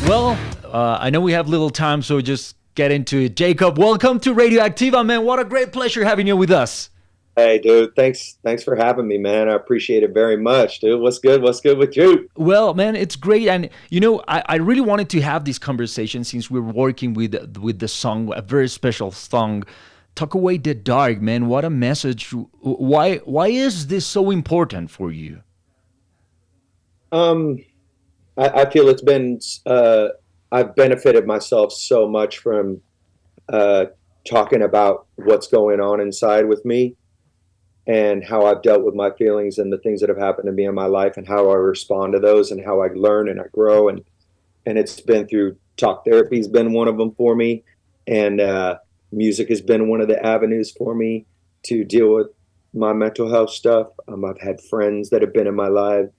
Well, I know we have little time, so just get into it. Jacob, welcome to Radioactiva, man. What a great pleasure having you with us. Hey, dude, thanks for having me, man. I appreciate it very much, dude. What's good? What's good with you? Well, man, it's great, and I really wanted to have this conversation since we're working with the song, a very special song, "Tuck Away the Dark." Man, what a message! Why is this so important for you? Um, I feel it's been I've benefited myself so much from uh talking about what's going on inside with me and how I've dealt with my feelings and the things that have happened to me in my life and how I respond to those and how I learn and I grow and it's been through talk therapy's been one of them for me, and music has been one of the avenues for me to deal with my mental health stuff. I've had friends that have been in my live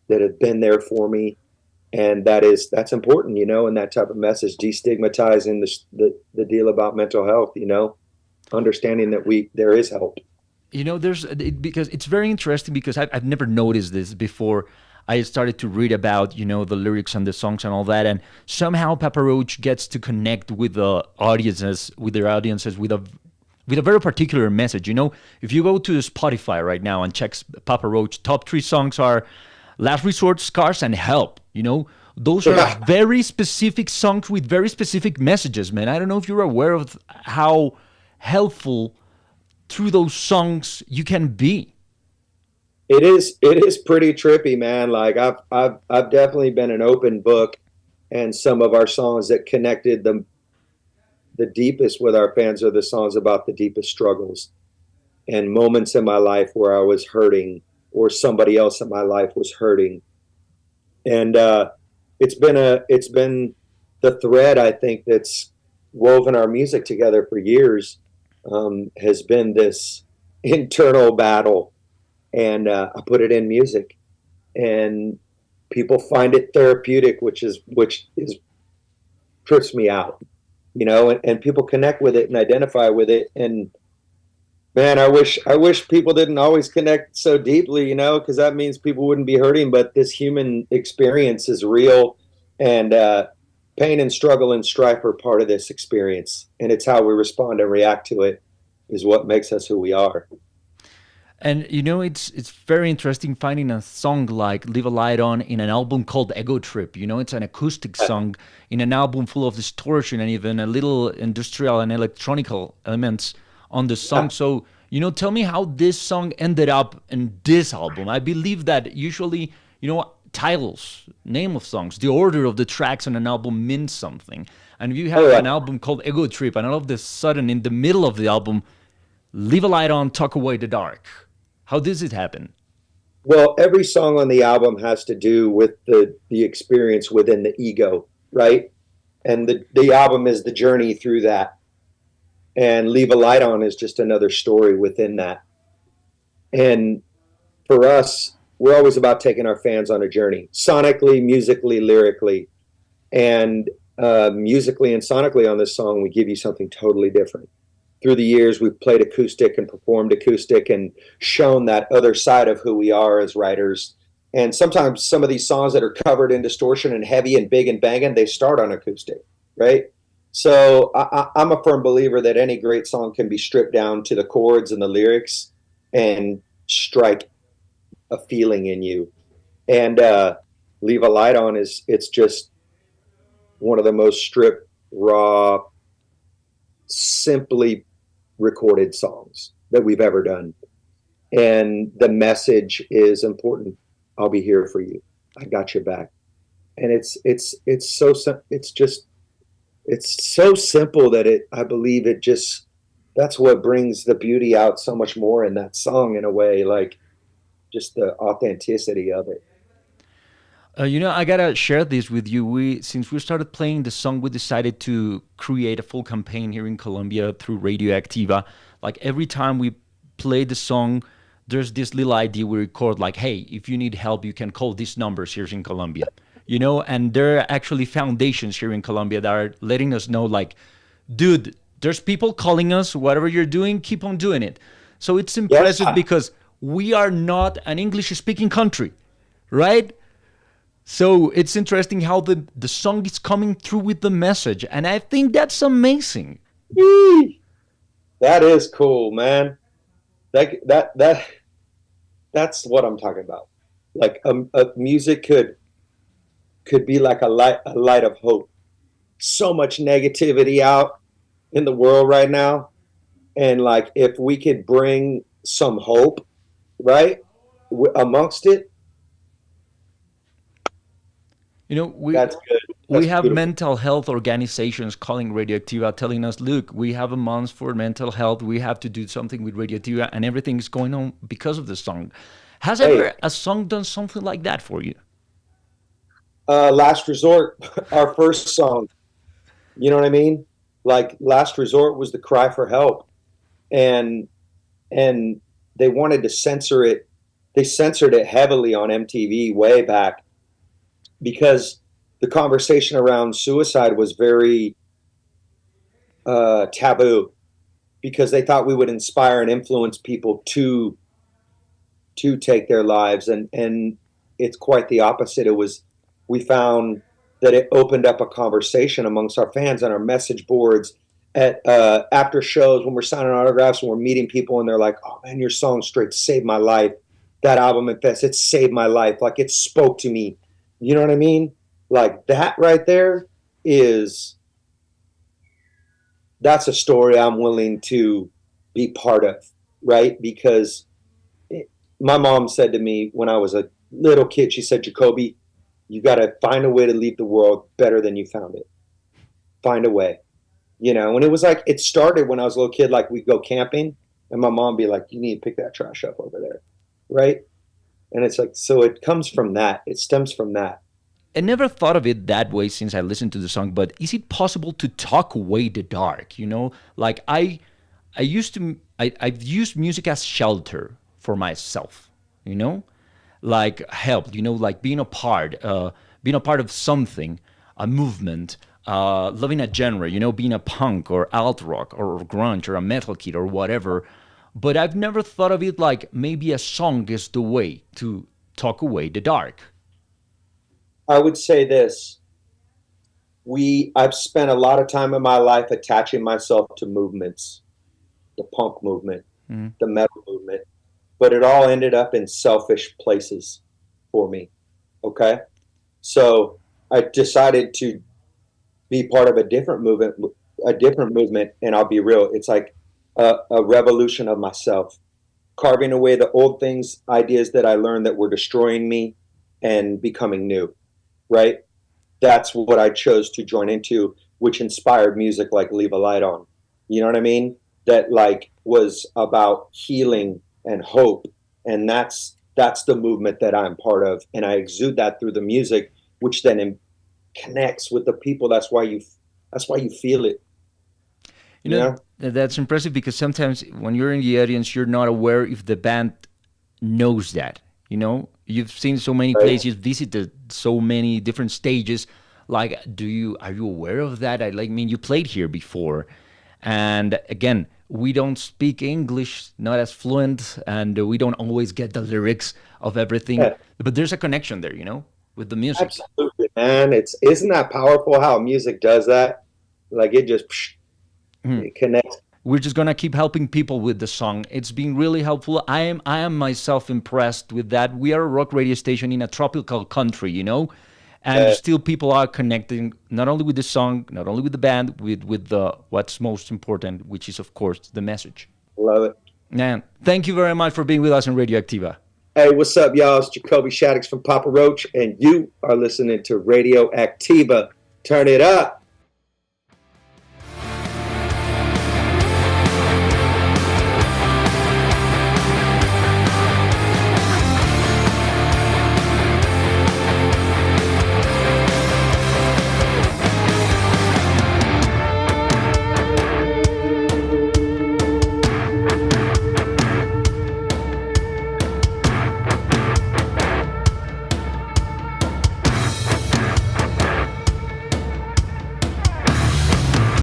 that have been there for me, and that's important, and that type of message, destigmatizing the deal about mental health, understanding that there is help. Because it's very interesting because I've never noticed this before. I started to read about the lyrics and the songs and all that, and somehow Papa Roach gets to connect with the audiences, with a very particular message. If you go to Spotify right now and check Papa Roach, top three songs are "Last Resort," "Scars," and "Help." Those are Yeah, very specific songs with very specific messages, man. I don't know if you're aware of how helpful through those songs you can be. it is pretty trippy, man. Like I've definitely been an open book, and some of our songs that connected the deepest with our fans are the songs about the deepest struggles and moments in my life where I was hurting or somebody else in my life was hurting. And it's been the thread, I think, that's woven our music together for years, has been this internal battle, and I put it in music, and people find it therapeutic, which is trips me out, and people connect with it and identify with it. And man, I wish people didn't always connect so deeply, because that means people wouldn't be hurting. But this human experience is real, and pain and struggle and strife are part of this experience, and it's how we respond and react to it is what makes us who we are. And it's very interesting finding a song like "Leave a Light On" in an album called "Ego Trip." It's an acoustic song in an album full of distortion and even a little industrial and electronical elements on the song. Yeah. So tell me how this song ended up in this album. I believe that usually titles, name of songs, the order of the tracks on an album means something. And if you Oh have yeah. an album called "Ego Trip" and all of a sudden in the middle of the album, "Leave a Light On, Tuck Away the Dark." How does it happen? Well, every song on the album has to do with the experience within the ego, right? And the album is the journey through that. And Leave a Light On is just another story within that. And for us, we're always about taking our fans on a journey, sonically, musically, lyrically. And musically and sonically on this song, we give you something totally different. Through the years, we've played acoustic and performed acoustic and shown that other side of who we are as writers. And sometimes some of these songs that are covered in distortion and heavy and big and banging, they start on acoustic, right? So I'm a firm believer that any great song can be stripped down to the chords and the lyrics and strike a feeling in you. And Leave a Light On it's just one of the most stripped, raw, simply recorded songs that we've ever done. And the message is important. I'll be here for you. I got your back. And it's so simple that I believe it just that's what brings the beauty out so much more in that song, in a way, like just the authenticity of it. I gotta share this with you. Since we started playing the song, we decided to create a full campaign here in Colombia through Radio Activa. Like every time we play the song, there's this little ID we record. Like, hey, if you need help, you can call these numbers here in Colombia. And there are actually foundations here in Colombia that are letting us know, like, dude, there's people calling us. Whatever you're doing, keep on doing it. So it's impressive Yeah. because we are not an English-speaking country, right? So it's interesting how the song is coming through with the message, and I think that's amazing. Yee! That is cool, man. That's what I'm talking about. Like music could be like a light of hope. So much negativity out in the world right now, and like if we could bring some hope, right, amongst it, You know, that's good. we That's have beautiful. mental health organizations calling Radioactiva, telling us, look, we have a month for mental health. We have to do something with Radioactiva, and everything is going on because of the song. Has Hey, ever a song done something like that for you? Last Resort, our first song. You know what I mean? Like Last Resort was the cry for help, and and they wanted to censor it. They censored it heavily on MTV way back because the conversation around suicide was very taboo because they thought we would inspire and influence people to take their lives, and it's quite the opposite. It was we found that it opened up a conversation amongst our fans on our message boards at after shows when we're signing autographs and we're meeting people and they're like, "Oh man, your song straight saved my life." That album at Fest, it saved my life. Like it spoke to me. You know what I mean? Like that right there is that's a story I'm willing to be part of, right? Because my mom said to me when I was a little kid, she said, Jacoby, you got to find a way to leave the world better than you found it. Find a way, you know. And it was like, it started when I was a little kid, like we'd go camping and my mom be like, you need to pick that trash up over there. Right. And it's like, so it comes from that. It stems from that. I never thought of it that way since I listened to the song, but is it possible to talk away the dark? You know, like I've used music as shelter for myself, you know, like help, you know, like being a part of something, a movement, loving a genre, you know, being a punk or alt rock or grunge or a metal kid or whatever. But I've never thought of it like maybe a song is the way to talk away the dark. I would say this. I've spent a lot of time in my life attaching myself to movements, the punk movement, Mm. the metal movement, but it all ended up in selfish places for me. Okay. So I decided to be part of a different movement. And I'll be real. It's like a revolution of myself, carving away the old things, ideas that I learned that were destroying me and becoming new. Right. That's what I chose to join into, which inspired music like Leave a Light On. You know what I mean? That like was about healing and hope. And that's the movement that I'm part of. And I exude that through the music, which then connects with the people. That's why you feel it, You you know, know? that's impressive because sometimes when you're in the audience, you're not aware if the band knows that. You know, you've seen so many Right? places, visited so many different stages. Like, are you aware of that? I mean, you played here before, and again, we don't speak English, not as fluent, and we don't always get the lyrics of everything. Yeah, But there's a connection there, you know, with the music. absolutely, man. Isn't that powerful how music does that? Like it just it connects. We're just gonna keep helping people with the song. It's been really helpful. I am myself impressed with that. We are a rock radio station in a tropical country, you know, and Uh, still people are connecting not only with the song, not only with the band, with the what's most important, which is of course the message. Love it. Man, thank you very much for being with us on Radioactiva. Hey, what's up, y'all? It's Jacoby Shaddix from Papa Roach, and you are listening to Radio Activa. Turn it up.